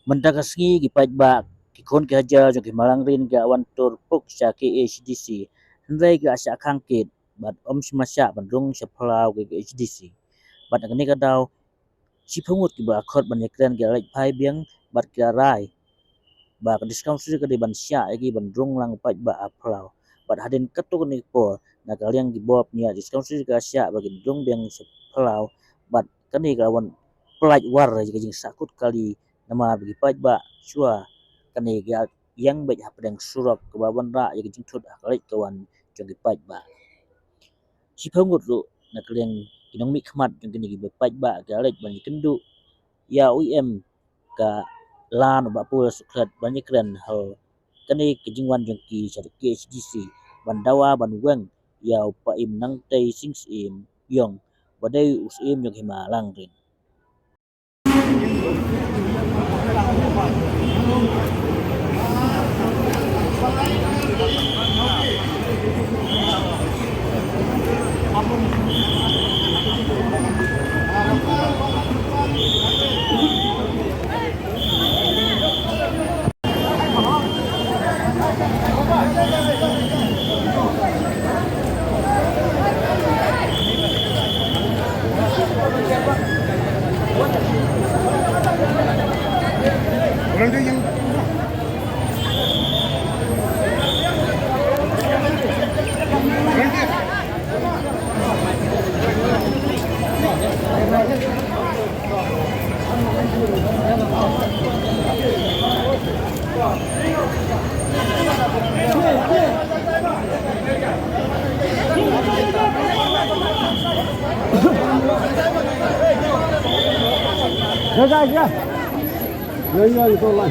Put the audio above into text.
Mendakasngi gipaid ba kikon kerja jong kimalang rin ga awan tur puk sya ke HDC hendai ga asya kangkit bat om semasya bandung seplau ke HDC bat ngani kadau si pungut ki ba khot ban yakran ga lai pai biang bat ga rai ba ka discount su ka di ban sya gi bandung lang paid ba aplau bat hadin katuk ni po na kaliang gi bob nya discount su ka sya bagi dung biang seplau bat kani ga awan pelaj war ga jing sakut kali nama bagi paid ba chua kani ga yang baik hapdang surap ke baban ra ya jing thut akalai kawan jong gi paid ba si pungut lu na kaliang kinong mi khmat jong kini gi paid ba ga lej ban kendu ya uim ka lan ba pu sukrat banyak keren hal kani kejingwan jong ki sa ke HDC ban dawa ban weng ya pa im nang tai sing im yong badai us im jong himalang rin Orang dia yang ya. Ya itu lah.